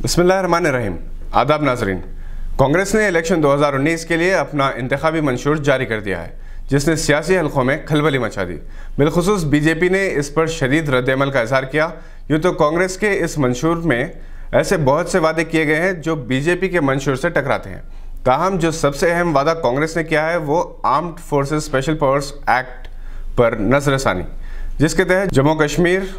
बिस्मिल्लाहिर्रहमानिर्रहीम। आदाब नाज़रीन। कांग्रेस ने इलेक्शन 2019 के लिए अपना इंतखाबी मंशूर जारी कर दिया है, जिसने सियासी हलकों में खलबली मचा दी। बिलखुसूस बीजेपी ने इस पर शदीद रद्द-ए-अमल का इजहार किया। यूँ तो कांग्रेस के इस मंशूर में ऐसे बहुत से वादे किए गए हैं जो बीजेपी के मंशूर से टकराते हैं। ताहम जो सबसे अहम वादा कांग्रेस ने किया है वो armed forces special powers act पर नज़रसानी, जिसके तहत जम्मू कश्मीर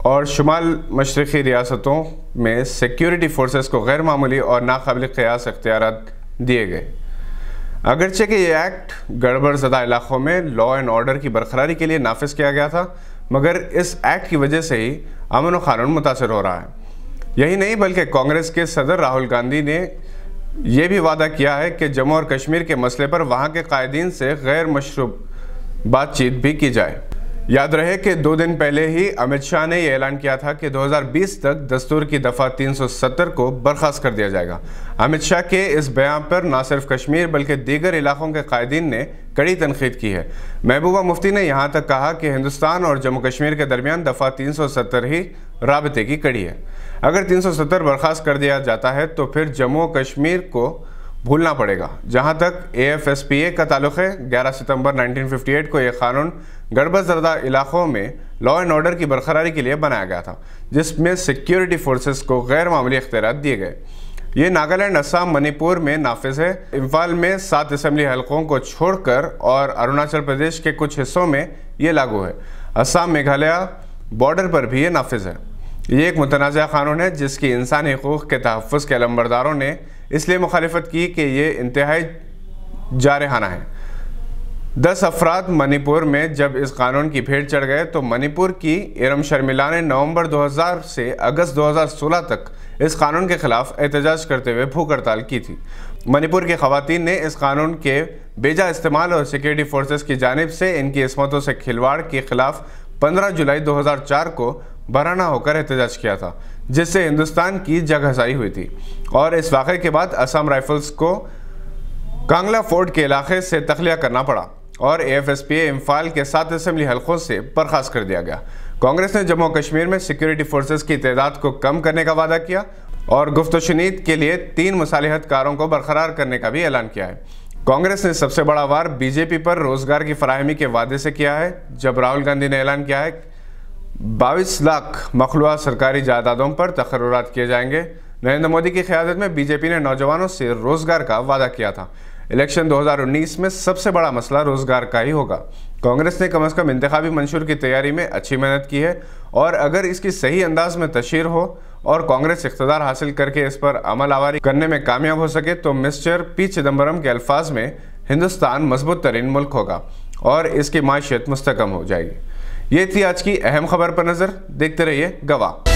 और शुमाल मशरक़ी रियासतों में सिक्योरिटी फोर्सेस को गैर मामूली और नाकाबिल क़ियास इख्तियारात दिए गए। अगरचे कि ये एक्ट गड़बड़ ज़दा इलाक़ों में लॉ एंड ऑर्डर की बरकरारी के लिए नाफिज किया गया था, मगर इस एक्ट की वजह से ही अमन व क़ानून मुतासर हो रहा है। यही नहीं बल्कि कांग्रेस के सदर राहुल गांधी ने यह भी वादा किया है कि जम्मू और कश्मीर के मसले पर वहाँ के कायदीन से गैर मशरूब बातचीत भी की जाए। याद रहे कि 2 दिन पहले ही अमित शाह ने यह ऐलान किया था कि 2020 तक दस्तूर की दफ़ा 370 को बर्खास्त कर दिया जाएगा। अमित शाह के इस बयान पर न सिर्फ कश्मीर बल्कि दीगर इलाकों के कायदीन ने कड़ी तनकीद की है। महबूबा मुफ्ती ने यहाँ तक कहा कि हिंदुस्तान और जम्मू कश्मीर के दरमियान दफ़ा 370 ही राबते की कड़ी है। अगर 370 बर्खास्त कर दिया जाता है तो फिर जम्मू कश्मीर को भूलना पड़ेगा। जहां तक AFSPA का ताल्लुक़ है, 11 सितंबर 1958 को यह कानून गड़बड़ ज़दा इलाक़ों में लॉ एंड ऑर्डर की बरकरारी के लिए बनाया गया था, जिसमें सिक्योरिटी फोर्सेस को गैर मामूली इख्तियारात दिए गए। ये नागालैंड, असम, मणिपुर में नाफिज है। इम्फाल में 7 असम्बली हलकों को छोड़कर और अरुणाचल प्रदेश के कुछ हिस्सों में ये लागू है। असम मेघालय बॉर्डर पर भी ये नाफिज है। ये एक मुतनाज़ा कानून है जिसकी इंसानी हकूक़ के तहफ़्फ़ुज़ के अलमबरदारों ने इसलिए मुखालिफत की कि ये इंतहाई जारहाना है। 10 अफराद मणिपुर में जब इस कानून की भेंट चढ़ गए तो मणिपुर की इरम शर्मिला ने नवंबर 2000 से अगस्त 2016 तक इस कानून के खिलाफ एहतजाज करते हुए भूख हड़ताल की थी। मणिपुर की ख़वातीन ने इस कानून के बेजा इस्तेमाल और सिक्योरिटी फोर्सेस की जानिब से इनकी इस्मतों से खिलवाड़ के खिलाफ 15 जुलाई 2004 को बराना होकर एहतजाज किया था, जिससे हिंदुस्तान की जगहसाई हुई थी। और इस वाक़े के बाद असम राइफल्स को कांगला फोर्ट के इलाके से तखलिया करना पड़ा और AFSPA इम्फाल के 7 असम्बली हलकों से बर्खास्त कर दिया गया। कांग्रेस ने जम्मू कश्मीर में सिक्योरिटी फोर्सेस की तादाद को कम करने का वादा किया और गुफ्त-ओ-शुनीद के लिए 3 मुसालिहतकारों को बरकरार करने का भी ऐलान किया है। कांग्रेस ने सबसे बड़ा वार बीजेपी पर रोजगार की फराहमी के वादे से किया है, जब राहुल गांधी ने ऐलान किया है 22 लाख मखलूआ सरकारी जायदादों पर तकर्रुरात किए जाएंगे। नरेंद्र मोदी की क़यादत में बीजेपी ने नौजवानों से रोजगार का वादा किया था। इलेक्शन 2019 में सबसे बड़ा मसला रोजगार का ही होगा। कांग्रेस ने कम अज़ कम इंतखाबी मंशूर की तैयारी में अच्छी मेहनत की है और अगर इसकी सही अंदाज में तशहीर हो और कांग्रेस इख्तिदार हासिल करके इस पर अमल आवारी करने में कामयाब हो सके तो मिस्टर पी चिदम्बरम के अल्फाज में हिंदुस्तान मजबूत तरीन मुल्क होगा और इसकी माशियत मुस्तकम हो जाएगी। ये थी आज की अहम खबर पर नज़र। देखते रहिए गवाह।